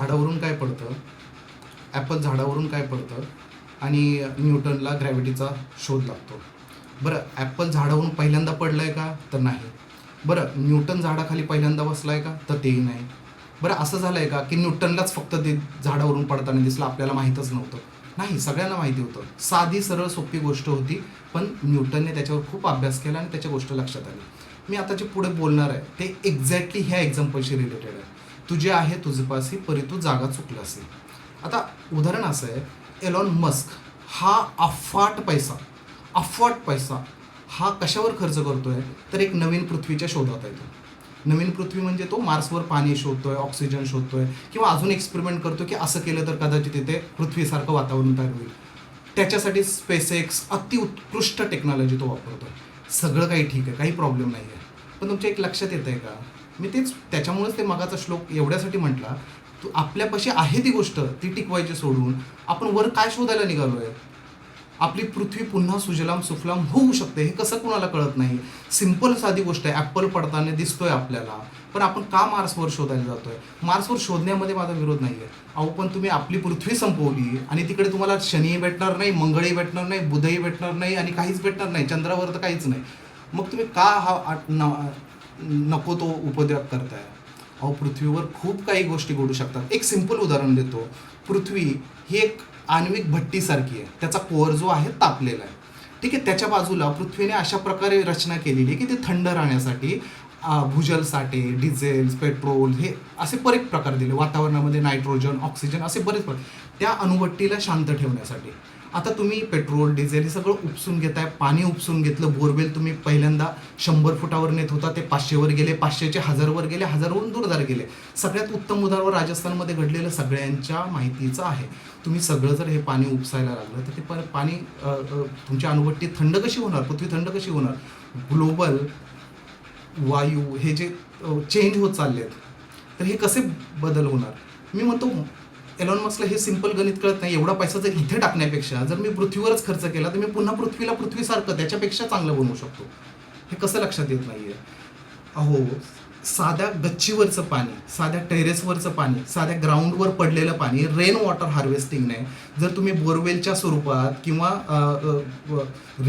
झाडावरून काय पडतं, ॲपल झाडावरून काय पडतं आणि न्यूटनला ग्रॅव्हिटीचा शोध लागतो. बरं, ॲपल झाडावरून पहिल्यांदा पडलं आहे का? तर नाही. बरं, न्यूटन झाडाखाली पहिल्यांदा बसला आहे का? तर तेही नाही. बरं, असं झालं आहे का की न्यूटनलाच फक्त ते झाडावरून पडताना दिसलं, आपल्याला माहीतच नव्हतं? नाही, सगळ्यांना माहिती होतं. साधी सरळ सोपी गोष्ट होती, पण न्यूटनने त्याच्यावर खूप अभ्यास केला आणि त्याच्या गोष्ट लक्षात आली. मी आता जे पुढे बोलणार आहे ते एक्झॅक्टली ह्या एक्झाम्पलशी रिलेटेड आहे. तुझे आहे तुझपासी परी तू जागा चुकलासी. आता उदाहरण असं आहे, एलॉन मस्क हा अफाट पैसा हा कशावर खर्च करतोय? तर एक नवीन पृथ्वीच्या शोधात आहे तो. नवीन पृथ्वी म्हणजे तो मार्सवर पाणी शोधतोय, ऑक्सिजन शोधतोय, किंवा अजून एक्सपेरिमेंट करतो की असं केलं तर कदाचित तिथे पृथ्वीसारखं वातावरण तयार होईल. त्याच्यासाठी स्पेसएक्स अतिउत्कृष्ट टेक्नॉलॉजी तो वापरतोय. सगळं काही ठीक आहे, काही प्रॉब्लेम नाही आहे. पण तुमच्या एक लक्षात येतं आहे का? मी तेच त्याच्यामुळेच ते मगाचा श्लोक एवढ्यासाठी म्हटला, तू आपल्यापाशी आहे ती गोष्ट ती टिकवायची सोडून आपण वर काय शोधायला निघालो आहे? आपली पृथ्वी पुन्हा सुजलाम सुफलाम होऊ शकते, हे कसं कुणाला कळत नाही? सिंपल साधी गोष्ट आहे, ॲपल पडताना दिसतोय आपल्याला, पण आपण का मार्सवर शोधायला जातोय? मार्सवर शोधण्यामध्ये माझा विरोध नाही आहे. अहो, पण तुम्ही आपली पृथ्वी संपवली आणि तिकडे तुम्हाला शनीही भेटणार नाही, मंगळही भेटणार नाही, बुधही भेटणार नाही आणि काहीच भेटणार नाही, चंद्रावर तर काहीच नाही. मग तुम्ही का हा नको तो उपद्रव करताय? अहो, पृथ्वीवर खूप काही गोष्टी घडू शकतात. एक सिंपल उदाहरण देतो. पृथ्वी ही एक आण्विक भट्टीसारखी आहे. त्याचा कोअर जो आहे तापलेला आहे, ठीक आहे. त्याच्या बाजूला पृथ्वीने अशा प्रकारे रचना केलेली आहे की ते थंड राहण्यासाठी भूजल साठे, डिझेल, पेट्रोल हे असे बरेच प्रकार दिले. वातावरणामध्ये नायट्रोजन, ऑक्सिजन असे बरेच प्रकार, त्या अणुभट्टीला शांत ठेवण्यासाठी. आता तुम्ही पेट्रोल, डिझेल हे सगळं उपसून घेताय, पाणी उपसून घेतलं. बोरवेल तुम्ही पहिल्यांदा 100 फुटावर नेत होता, ते 500वर गेले, 500चे 1000वर गेले, 1000वरून 2000 गेले. सगळ्यात उत्तम उदाहरण राजस्थानमध्ये घडलेलं सगळ्यांच्या माहितीचं आहे. तुम्ही सगळं जर हे पाणी उपसायला लागलं तर ते पाणी तुमच्या अणुभट्टी थंड कशी होणार? पृथ्वी थंड कशी होणार? ग्लोबल वायू हे जे चेंज होत चालले आहेत, तर हे कसे बदल होणार? मी म्हणतो एलॉन मस्कला हे सिंपल गणित कळत नाही. एवढा पैसा जर इथे टाकण्यापेक्षा जर मी पृथ्वीवरच खर्च केला तर मी पुन्हा पृथ्वीला पृथ्वीसारखं त्याच्यापेक्षा चांगलं बनवू शकतो. हे कसं लक्षात येत नाही आहे? अहो, साध्या गच्चीवरचं पाणी, साध्या टेरेसवरचं पाणी, साध्या ग्राउंडवर पडलेलं पाणी, रेन वॉटर हार्वेस्टिंगने जर तुम्ही बोरवेलच्या स्वरूपात किंवा बोरवेल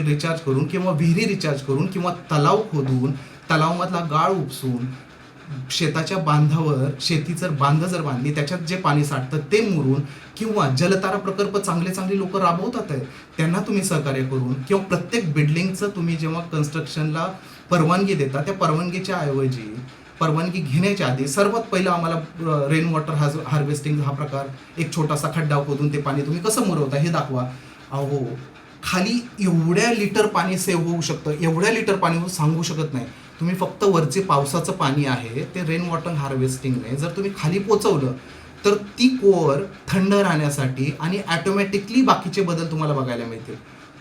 रिचार्ज करून किंवा विहिरी रिचार्ज करून किंवा तलाव खोदून तलावामधला गाळ उपसून शेताच्या बांधावर शेतीचं बांध जर बांधली, त्याच्यात जे पाणी साठतं ते मुरून, किंवा जलतारा प्रकल्प चांगले लोक राबवतात आहे, त्यांना तुम्ही सहकार्य करून, किंवा प्रत्येक बिल्डिंगचं तुम्ही जेव्हा कन्स्ट्रक्शनला परवानगी देता, त्या परवानगीच्या ऐवजी परवानगी घेण्याच्या आधी सर्वात पहिलं आम्हाला रेन वॉटर हार्वेस्टिंग हा प्रकार, एक छोटासा खड्डा खोदून ते पाणी तुम्ही कसं मुरवता हे दाखवा. अहो, खाली एवढ्या लिटर पाणी सेव्ह होऊ शकतं, एवढ्या लिटर पाणी सांगू शकत नाही. तुम्ही फक्त वरचे पावसाचं पाणी आहे ते रेन वॉटर हार्वेस्टिंगने जर तुम्ही खाली पोचवलं तर ती कोअर थंड राहण्यासाठी आणि ॲटोमॅटिकली बाकीचे बदल तुम्हाला बघायला मिळतील.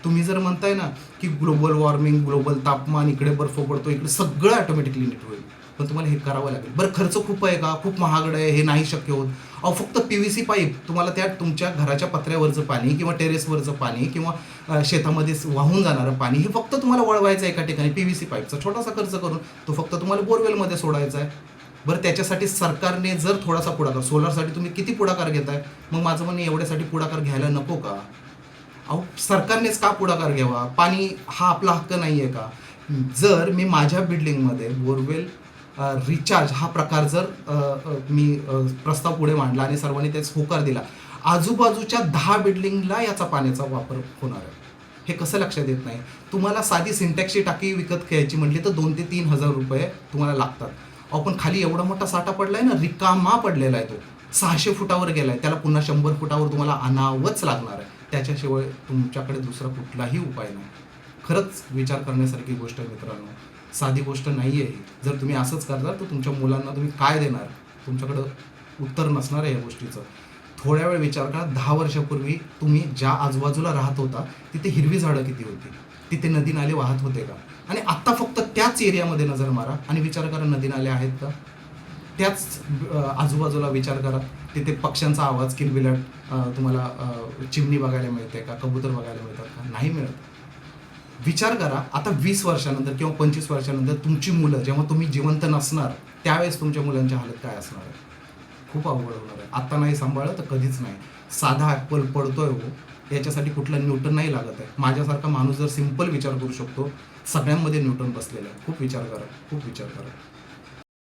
तुम्ही जर म्हणताय ना की ग्लोबल वॉर्मिंग, ग्लोबल तापमान, इकडे बर्फ पडतो, इकडे सगळं ऑटोमॅटिकली नीट होईल, पण तुम्हाला हे करावं लागेल. बरं, खर्च खूप आहे का? खूप महागडं आहे, हे नाही शक्य होत. अहो, फक्त PVC पाईप तुम्हाला त्या तुमच्या घराच्या पत्र्यावरचं पाणी किंवा टेरेसवरचं पाणी किंवा शेतामध्ये वाहून जाणारं पाणी हे फक्त तुम्हाला वळवायचं आहे एका ठिकाणी PVC पाईपचा छोटासा खर्च करून, तो फक्त तुम्हाला बोरवेलमध्ये सोडायचा आहे. बरं, त्याच्यासाठी सरकारने जर थोडासा पुढाकार, सोलारसाठी तुम्ही किती पुढाकार घेताय? मग माझं म्हणणं, एवढ्यासाठी पुढाकार घ्यायला नको का? अहो, सरकारनेच का पुढाकार घ्यावा? पाणी हा आपला हक्क नाही आहे का? जर मी माझ्या बिल्डिंगमध्ये बोरवेल रिचार्ज हा प्रकार जर मी प्रस्ताव पुढे मांडला आणि सर्वांनी त्याच होकार दिला, आजूबाजूच्या 10 बिल्डिंगला याचा पाण्याचा वापर होणार आहे. हे कसं लक्षात येत नाही? तुम्हाला साधी सिंटॅक्सची टाकी विकत घ्यायची म्हटली तर 2 ते 3 हजार रुपये तुम्हाला लागतात. अहो, पण खाली एवढा मोठा साठा पडला आहे ना, रिकामा पडलेला आहे, तो 600 फुटावर गेला आहे, त्याला पुन्हा 100 फुटावर तुम्हाला आणावंच लागणार आहे. त्याच्याशिवाय तुमच्याकडे दुसरा कुठलाही उपाय नाही. खरंच विचार करण्यासारखी गोष्ट आहे मित्रांनो, साधी गोष्ट नाही आहे ही. जर तुम्ही असंच करता तर तुमच्या मुलांना तुम्ही काय देणार? तुमच्याकडं उत्तर नसणार आहे या गोष्टीचं. थोड्या वेळ विचार करा, 10 वर्षापूर्वी तुम्ही ज्या आजूबाजूला राहत होता तिथे हिरवी झाडं किती होती? तिथे नदी नाले वाहत होते का? आणि आत्ता फक्त त्याच एरियामध्ये नजर मारा आणि विचार करा, नदी नाले आहेत का? त्याच आजूबाजूला विचार करा, तिथे पक्ष्यांचा आवाज किलबिलाट तुम्हाला चिमणी बघायला मिळते का? कबूतर बघायला मिळतात का? नाही मिळत. विचार करा, आता 20 वर्षानंतर किंवा 25 वर्षानंतर तुमची मुलं जेव्हा तुम्ही जिवंत नसणार त्यावेळेस तुमच्या मुलांची हालत काय असणार आहे? खूप अवघड होणार आहे. आत्ता नाही सांभाळलं तर कधीच नाही. साधा ॲपल पडतोय हो, याच्यासाठी कुठला न्यूटन नाही लागत आहे. माझ्यासारखा माणूस जर सिंपल विचार करू शकतो, सगळ्यांमध्ये न्यूटन बसलेला आहे. खूप विचार करा, खूप विचार करा.